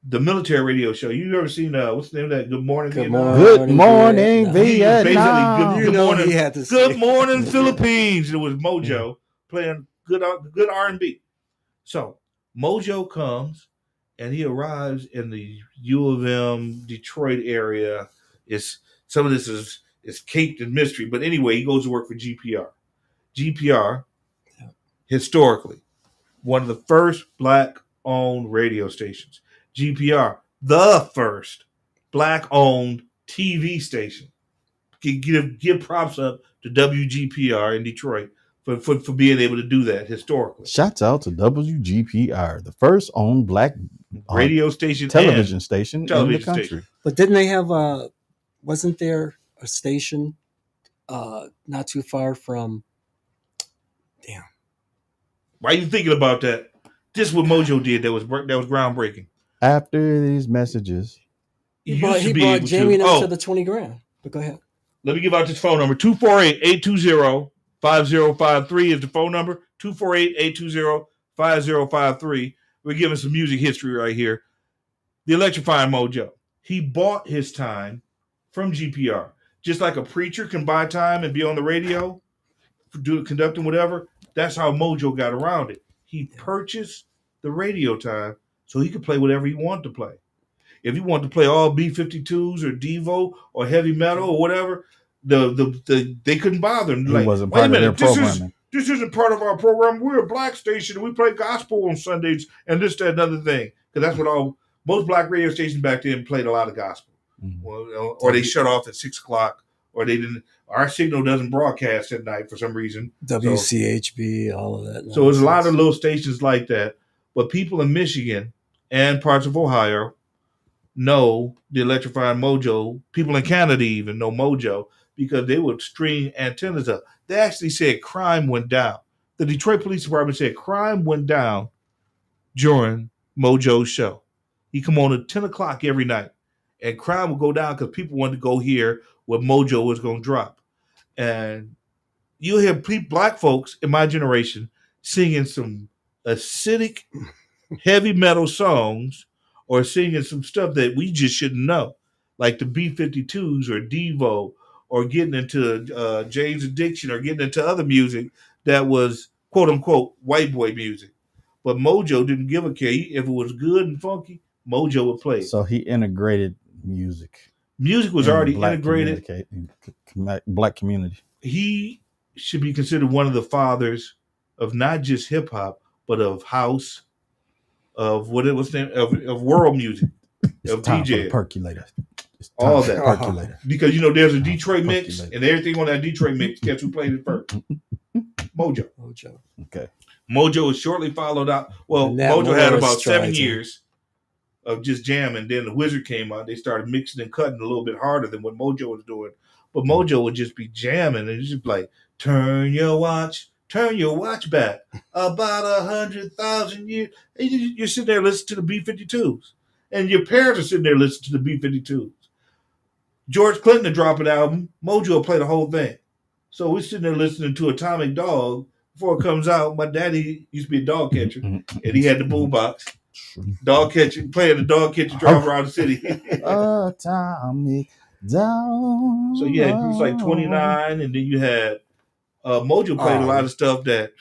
the military radio show. You ever seen what's the name of that? Good Morning Vietnam. Good Morning Vietnam. Good morning. Good Morning Philippines. It was Mojo playing good R&B. So Mojo comes and he arrives in the U of M Detroit area. Some of this is caped in mystery, but anyway, he goes to work for GPR. GPR, historically, one of the first black-owned radio stations. GPR, the first black-owned TV station. Give props up to WGPR in Detroit for being able to do that historically. Shouts out to WGPR, the first owned black radio station, television station in the country. Station. But didn't they have wasn't there a station not too far from Why are you thinking about that? This is what Mojo did that was groundbreaking. After these messages, He brought Jamie and them to the 20 grand. But go ahead. Let me give out this phone number. 248-820-5053 is the phone number. 248-820-5053. We're giving some music history right here. The electrifying Mojo. He bought his time from GPR. Just like a preacher can buy time and be on the radio, conducting whatever, that's how Mojo got around it. He purchased the radio time so he could play whatever he wanted to play. If he wanted to play all B-52s or Devo or heavy metal or whatever, they couldn't bother him. He wasn't part of their programming. This isn't part of our program. We're a black station and we play gospel on Sundays and this, that, another thing. Because that's what most black radio stations back then played a lot of gospel. Mm-hmm. Or they shut off at 6 o'clock, or they didn't. Our signal doesn't broadcast at night for some reason. WCHB, all of that. So there's a lot of little stations like that. But people in Michigan and parts of Ohio know the electrifying Mojo. People in Canada even know Mojo because they would string antennas up. They actually said crime went down. The Detroit Police Department said crime went down during Mojo's show. He come on at 10 o'clock every night. And crime would go down because people wanted to go hear what Mojo was going to drop. And you'll hear black folks in my generation singing some acidic, heavy metal songs or singing some stuff that we just shouldn't know, like the B-52s or Devo, or getting into Jane's Addiction, or getting into other music that was, quote-unquote, white boy music. But Mojo didn't give a care. If it was good and funky, Mojo would play it. So he integrated music. Music was already integrated. Black community. He should be considered one of the fathers of not just hip hop, but of house, of what it was named, of world music, it's of time DJ, for the percolator. All that percolator. Because there's a Detroit mix, and everything on that Detroit mix. Guess who played it first? Mojo. Okay. Mojo was shortly followed out. Well, Mojo had about 7 years of just jamming. Then the Wizard came out. They started mixing and cutting a little bit harder than what Mojo was doing. But Mojo would just be jamming, and it's just like, turn your watch back about 100,000 years. And you're sitting there listening to the B-52s. And your parents are sitting there listening to the B-52s. George Clinton would drop an album. Mojo will play the whole thing. So we're sitting there listening to Atomic Dog. Before it comes out, my daddy used to be a dog catcher, and he had the boombox. Dog catcher, playing the dog catcher, drive around the city. Atomic Dog. So yeah, it was like 29, and then you had Mojo played a lot of stuff that,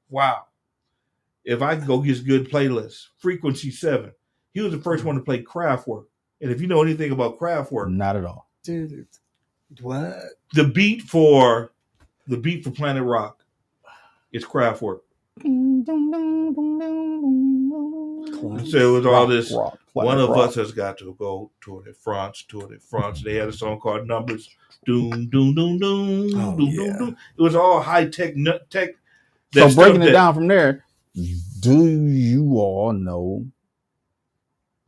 wow. If I could go get a good playlist, Frequency 7. He was the first one to play Kraftwerk. And if you know anything about Kraftwerk, not at all. Dude, what? The beat for Planet Rock is Kraftwerk. So it was all this. One of us has got to go Tour de France. They had a song called Numbers. Doom, doom, doom, doom, doom, doom, doom. It was all high tech. So breaking it down from there, do you all know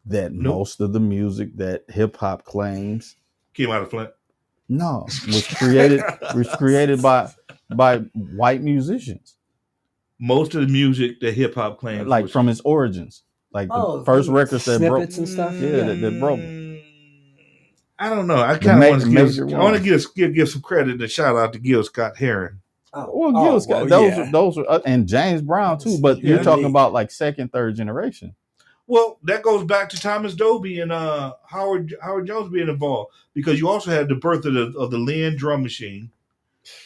that most of the music that hip hop claims came out of Flint? No, was created by white musicians. Most of the music that hip hop claims, like from its origins, like the first records that broke and stuff. That broke. I don't know. I kind of want to give some credit and a shout out to Gil Scott Heron. Gil Scott, those are, and James Brown too. But you're talking about like second, third generation. Well, that goes back to Thomas Dolby and Howard Jones being involved, because you also had the birth of the Lynn drum machine,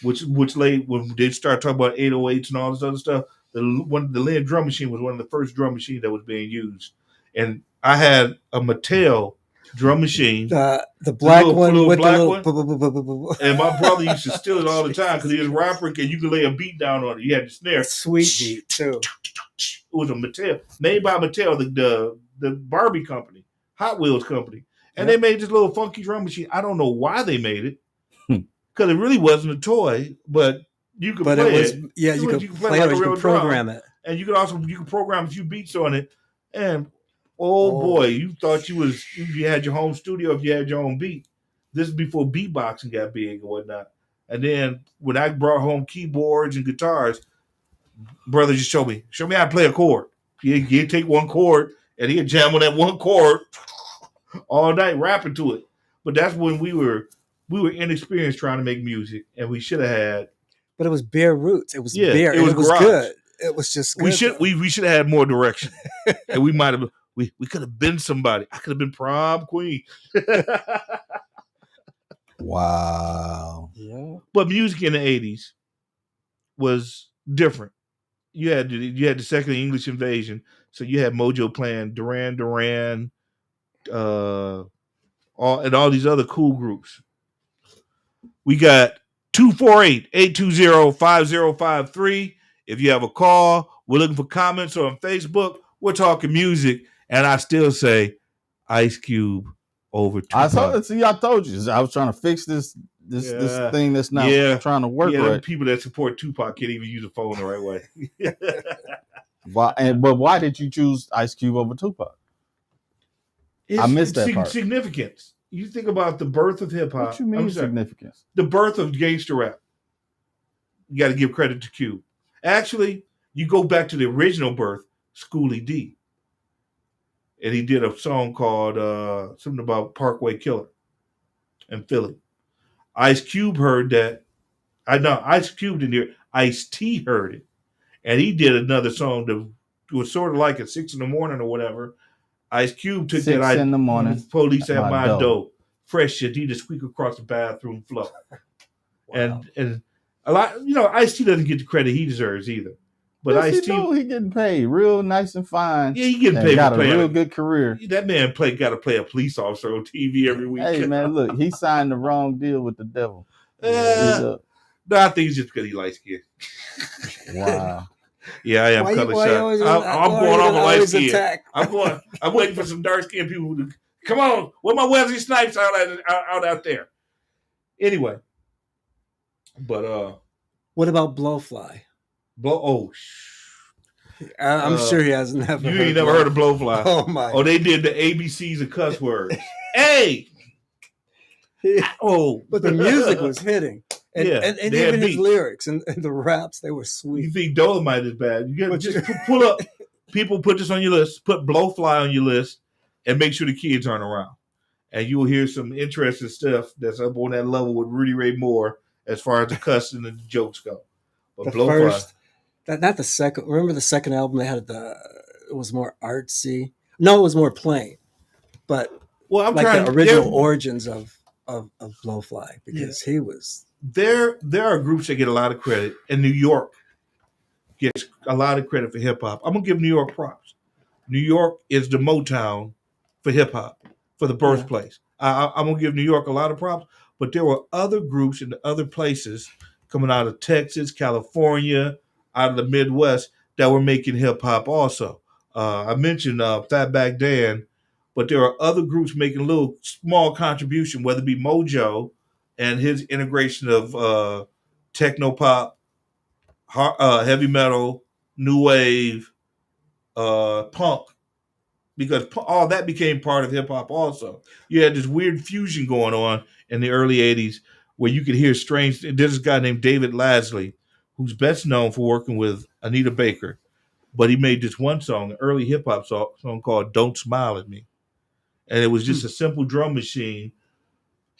which laid when they started talking about 808s and all this other stuff. The Lynn drum machine was one of the first drum machines that was being used, and I had a Mattel drum machine, the black one with black one, and my brother used to steal it all the time because he was a rapper and you could lay a beat down on it. You had the snare, sweet beat too. It was a Mattel, made by Mattel, the Barbie company, Hot Wheels company, and they made this little funky drum machine. I don't know why they made it, because it really wasn't a toy, but you could play it. Yeah, you could play it. You could program it, and you could program a few beats on it. And boy, you thought you had your home studio if you had your own beat. This is before beatboxing got big and whatnot. And then when I brought home keyboards and guitars, brother, just show me how to play a chord. He'd take one chord and he'd jam on that one chord all night, rapping to it. But that's when we were inexperienced trying to make music, and we should have had. But it was bare roots. It was Yeah, bare. it was and it was garage. good. It was just good. We should have had more direction, and we might have. We could have been somebody. I could have been prom queen. Wow. Yeah. But music in the 80s was different. You had the second English invasion, so you had Mojo playing Duran Duran, all these other cool groups. We got 248-820-5053. If you have a call, we're looking for comments on Facebook. We're talking music, and I still say Ice Cube over Tupac. I told you. I was trying to fix this thing that's not trying to work right. People that support Tupac can't even use a phone the right way. But why did you choose Ice Cube over Tupac? I missed that part. Significance. You think about the birth of hip hop. What you mean significance? The birth of gangster rap. You got to give credit to Cube. Actually, you go back to the original birth, Schoolie D. And he did a song called something about Parkway Killer in Philly. Ice Cube heard that. Ice Cube didn't hear it. Ice-T heard it. And he did another song that was sort of like at 6 a.m. or whatever. Ice Cube took 6 that. in the morning. Police at my door. Fresh shit. He just squeak across the bathroom floor. Wow. And a lot, Ice-T doesn't get the credit he deserves either. But Ice-T, he getting paid real nice and fine. Yeah, he getting paid. Got a real good career. That man got to play a police officer on TV every week. Hey man, look, he signed the wrong deal with the devil. No, I think it's just because he light skinned. Wow. Yeah, I am color shot. I'm going off a light skin. I'm waiting for some dark skinned people to come on. Where my Wesley Snipes out there? Anyway, but what about Blowfly? I'm sure he hasn't never. You ain't never heard of Blowfly. Oh my! Oh, they did the ABCs of cuss words. Hey. But the music was hitting. And even his lyrics and the raps, they were sweet. You think Dolomite is bad? You got to just pull up. People, put this on your list. Put Blowfly on your list, and make sure the kids aren't around. And you will hear some interesting stuff that's up on that level with Rudy Ray Moore as far as the cussing and the jokes go. But Blowfly, not the second. Remember the second album? They had it was more artsy. No, it was more plain. But I'm like the original origins of Blowfly, because he was. There are groups that get a lot of credit, and New York gets a lot of credit for hip hop. I'm gonna give New York props. New York is the Motown for hip hop, for the birthplace. I'm gonna give New York a lot of props, but there were other groups in other places coming out of Texas, California, out of the Midwest that were making hip hop also. I mentioned Fatback Dan, but there are other groups making a little small contribution, whether it be Mojo and his integration of techno pop, heavy metal, new wave, punk, because all that became part of hip hop also. You had this weird fusion going on in the early 80s where you could hear strange. There's a guy named David Lasley, who's best known for working with Anita Baker, but he made this one song, an early hip hop song called Don't Smile at Me. And it was just a simple drum machine.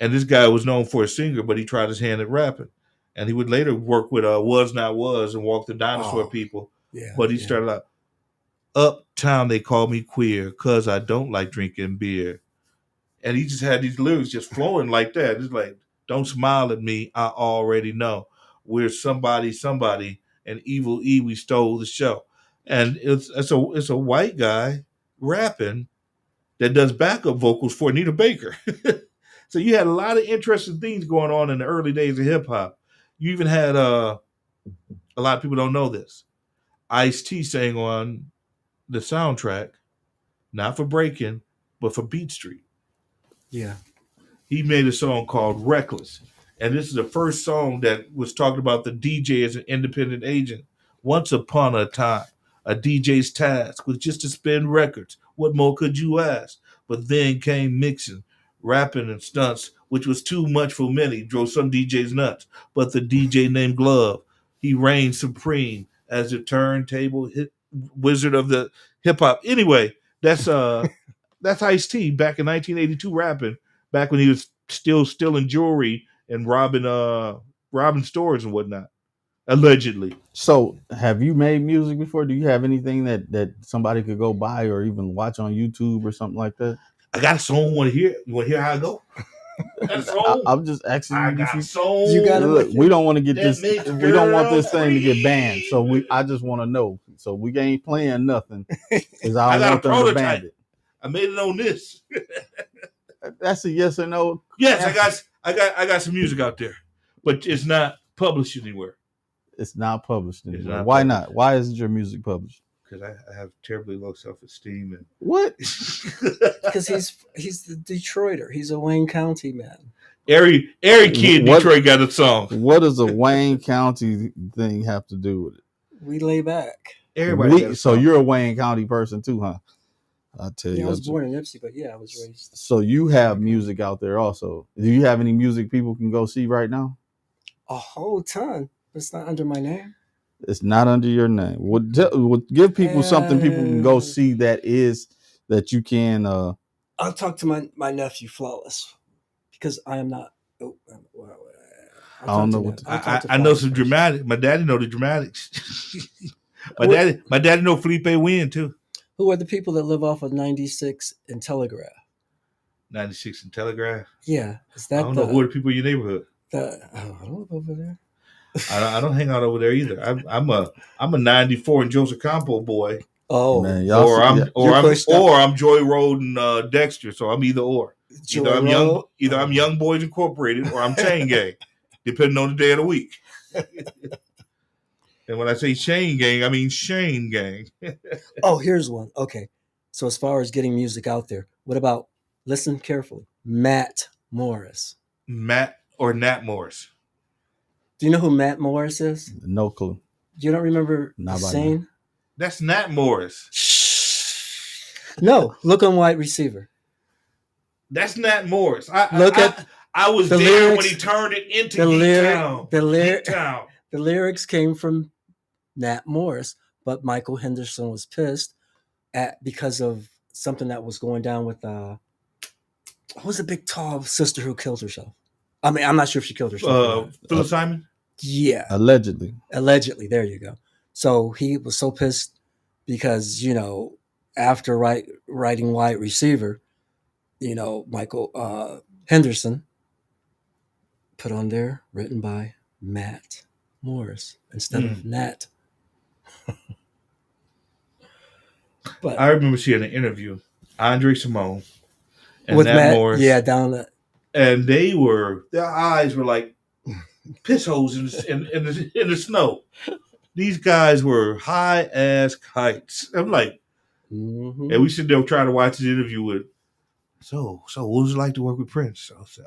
And this guy was known for a singer, but he tried his hand at rapping. And he would later work with Was Not Was and Walk the Dinosaur People. Yeah, but he started out, Uptown they call me queer because I don't like drinking beer. And he just had these lyrics just flowing like that. It's like, don't smile at me, I already know. We're somebody, and Evil E, we stole the show. And it's a white guy rapping that does backup vocals for Anita Baker. So you had a lot of interesting things going on in the early days of hip hop. You even had a lot of people don't know this. Ice-T sang on the soundtrack, not for Breakin', but for Beat Street. Yeah. He made a song called Reckless. And this is the first song that was talking about the DJ as an independent agent. Once upon a time, a DJ's task was just to spin records. What more could you ask? But then came mixing, rapping and stunts, which was too much for many, drove some DJs nuts. But the DJ named Glove, he reigned supreme as the turntable wizard of the hip hop. Anyway, that's Ice-T back in 1982 rapping, back when he was still stealing jewelry and robbing stores and whatnot, allegedly. So, have you made music before? Do you have anything that somebody could go buy or even watch on YouTube or something like that? I got a song. Want to hear? You want to hear how I go? I'm just asking you. I got a song. You got Look, we don't want to get this. makes We don't want this thing to get girls banned. So free. I just want to know. So we ain't playing nothing because I I got don't a want them to ban prototype. it. I made it on this. That's a yes or no. Yes, I got some music out there, but it's not published anywhere It's not published anymore. not Why published. not? Why isn't your music published? because I have terribly low self-esteem and What? Because he's the Detroiter. He's a Wayne County man. every kid in What- Detroit got a song. What does a Wayne County thing have to do with it? We lay back. Everybody. got a So song. you're a Wayne County person too, huh? I tell Yeah, you. I was born in Ipsy, but yeah, I was raised. So you have music out there also. Do you have any music people can go see right now? A whole ton. It's not under my name. It's not under your name. Would give people something people can go see that you can. I'll talk to my nephew, Flawless, because I am not. Oh, I don't know what I know some dramatic. My daddy know the dramatics. my daddy know Felipe Win too. Who are the people that live off of 96 and Telegraph? 96 and Telegraph. Yeah, is I that don't know who are the people in your neighborhood. I don't live over there. I don't hang out over there either. I'm a 94 and Joseph Campo boy. Oh, Man, Or I'm Joy Road and Dexter. So I'm either or. Either I'm Young Boys Incorporated or I'm Chain Gang, depending on the day of the week. And when I say Chain Gang, I mean Shane Gang. Oh, here's one. Okay, so as far as getting music out there, what about? Listen carefully. Matt Morris. Matt or Nat Morris. Do you know who Matt Morris is? No clue. You don't remember Not the by scene? That's Nat Morris. Shh. No, look on wide receiver. That's Nat Morris. I was the there lyrics, when he turned it into the Geek lyric. Town. The lyrics came from Nat Morris, but Michael Henderson was pissed because of something that was going down with what was the big tall sister who killed herself? I mean, I'm not sure if she killed herself. Phyllis Simon? Yeah. Allegedly. There you go. So he was so pissed because, after writing wide receiver, Michael Henderson put on there, written by Matt Morris instead of Nat. But I remember seeing an interview, Andre Simone and with Nat Morris. Yeah, down the. And their eyes were like piss holes in the snow. These guys were high ass kites. I'm like, and we sit there trying to watch this interview with. So what was it like to work with Prince? So I said,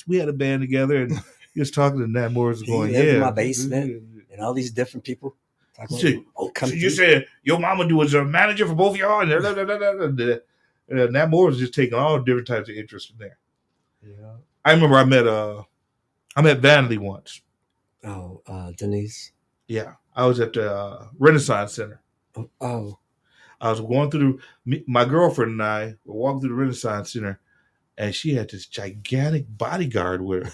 we had a band together, and he was talking to Nat Morris, going, lived in my basement, and all these different people. So you said your mama was a manager for both of y'all, and Nat Morris was just taking all different types of interest in there. Yeah, I remember I met Vanity once. Oh, Denise. Yeah, I was at the Renaissance Center. Oh. I was going through my girlfriend and I were walking through the Renaissance Center, and she had this gigantic bodyguard with her.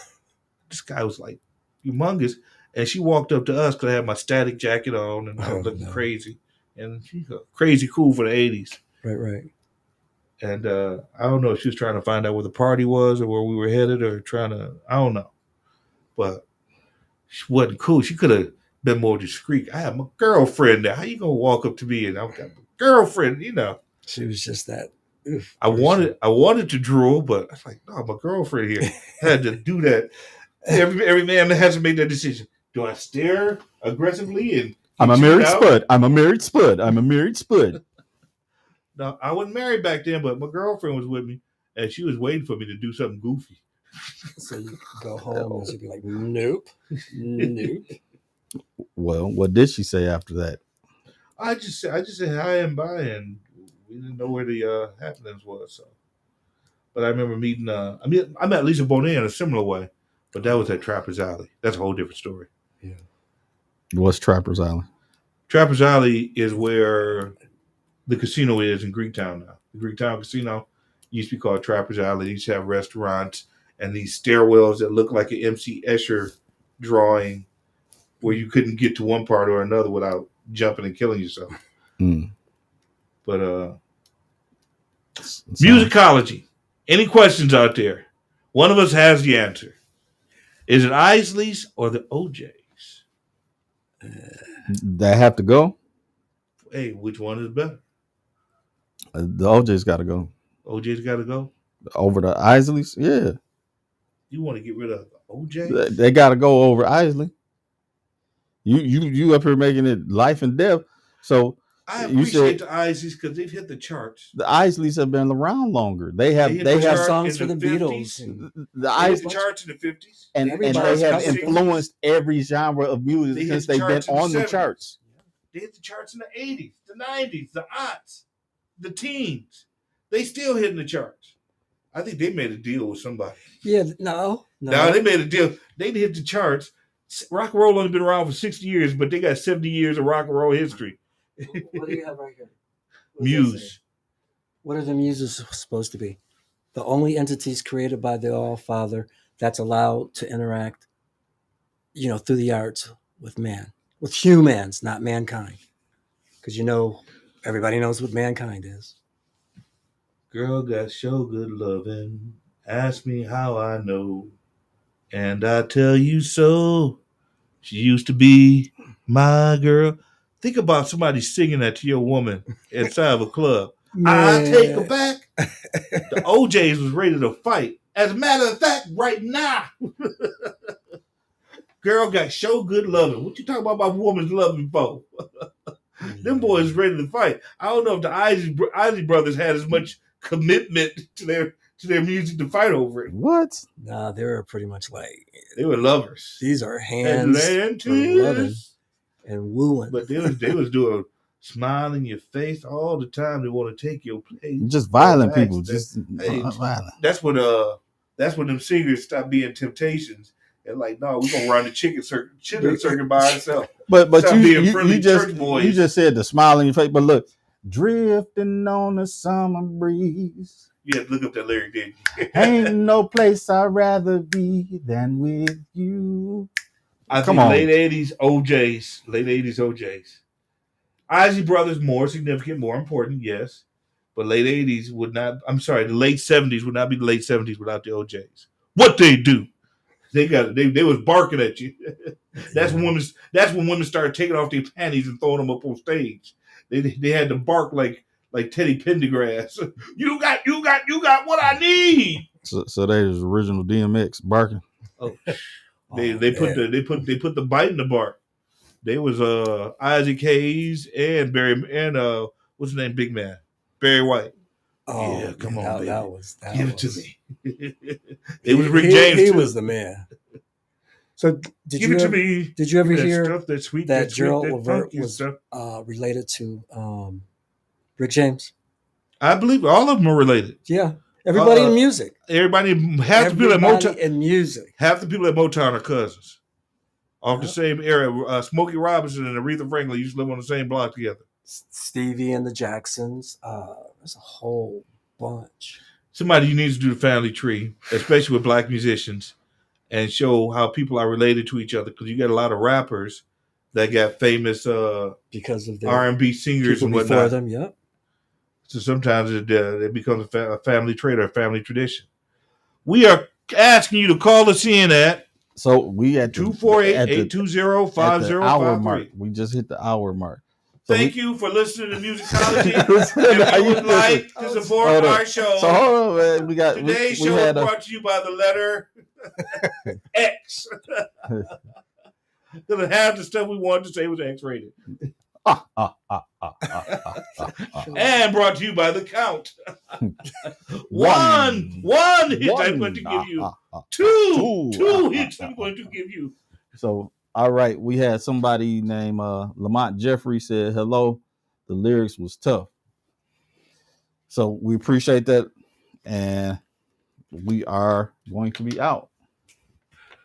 This guy was like humongous, and she walked up to us because I had my static jacket on and I was looking crazy, and she's crazy cool for the 80s. Right. And I don't know if she was trying to find out where the party was or where we were headed, or I don't know, but she wasn't cool. She could have been more discreet. I have my girlfriend there. How you gonna walk up to me and I've got my girlfriend? She was just that. Oof, I wanted to drool, but I was like, no, my girlfriend here. I had to do that. Every man has to make that decision. Do I stare aggressively and I'm a married spud. No, I wasn't married back then, but my girlfriend was with me, and she was waiting for me to do something goofy. So you go home and she'd be like, nope. Well, what did she say after that? I just said hi and bye, and we didn't know where the happenings was. So, but I remember meeting. I met Lisa Bonet in a similar way, but that was at Trapper's Alley. That's a whole different story. Yeah. What's Trapper's Alley? Trappers Alley is where the casino is in Greektown now. The Greektown Casino used to be called Trappers Alley. They used to have restaurants and these stairwells that look like an MC Escher drawing where you couldn't get to one part or another without jumping and killing yourself. But musicology. Any questions out there? One of us has the answer. Is it Isley's or the OJ's? They have to go. Hey, which one is better? The OJ's got to go. OJ's got to go? Over the Isley's? Yeah. You want to get rid of the OJ? They got to go over Isley. You up here making it life and death. So I appreciate the Isleys because they've hit the charts. The Isleys have been around longer. They have songs for the Beatles. The Isleys charts in the 50s. And they have influenced every genre of music since they've been on the charts. They hit the charts in the 80s, the 90s, the aughts, the teens. They still hitting the charts. I think they made a deal with somebody. Yeah, no. They made a deal. They hit the charts. Rock and roll only been around for 60 years, but they got 70 years of rock and roll history. What do you have right here? Muse. What are the muses supposed to be? The only entities created by the All-Father that's allowed to interact, through the arts with man. With humans, not mankind. Because everybody knows what mankind is. Girl got so good loving. Ask me how I know. And I tell you so. She used to be my girl. Think about somebody singing that to your woman inside of a club. I take her back. The OJs was ready to fight. As a matter of fact, right now. Girl got so good loving. What you talking about my woman's loving for? Them boys ready to fight. I don't know if the Isley brothers had as much commitment to their music to fight over it. What? Nah, they were pretty much like they were lovers. These are hands for loving and wooing. But they was doing smile in your face all the time. They want to take your place. Just violent people. Violent. That's when them singers stopped being Temptations. And like, no, we're gonna run the chicken circuit by ourselves. But you just said the smile in your face. But look, drifting on the summer breeze. You had to look up that lyric, didn't you? Ain't no place I'd rather be than with you. I think late 80s OJs. Isley Brothers, more significant, more important, yes. But late 80s would not, the late 70s would not be the late 70s without the OJs. What they do? They was barking at you. That's when women started taking off their panties and throwing them up on stage. They had to bark like Teddy Pendergrass. You got what I need. So they was original DMX barking. Oh, they put the bite in the bark. They was Isaac Hayes and Barry and what's his name, big man, Barry White. Oh yeah, come on, baby. Give it to me. It was Rick James. He was the man. So did you ever hear that Gerald Levert was related to Rick James? I believe all of them are related. Yeah. Everybody in music. Half the people at Motown in music. Half the people at Motown are cousins. Off the same era. Smokey Robinson and Aretha Franklin used to live on the same block together. Stevie and the Jacksons. There's a whole bunch. Somebody needs to do the family tree, especially with black musicians, and show how people are related to each other. Because you got a lot of rappers that got famous because of their R&B singers and whatnot. Before them, yep. So sometimes it becomes a family trait or a family tradition. We are asking you to call us in at we at 248-820-5053. We just hit the hour mark. So Thank you for listening to Musicology. If you would like to support our show, so hold on, man. Today's show is brought to you by the letter X. Because half the stuff we wanted to say was X-rated. And brought to you by the count. One hit I'm going to give you. Two hits I'm going to give you. So, all right, we had somebody named Lamont Jeffrey said, hello, the lyrics was tough. So we appreciate that. And we are going to be out.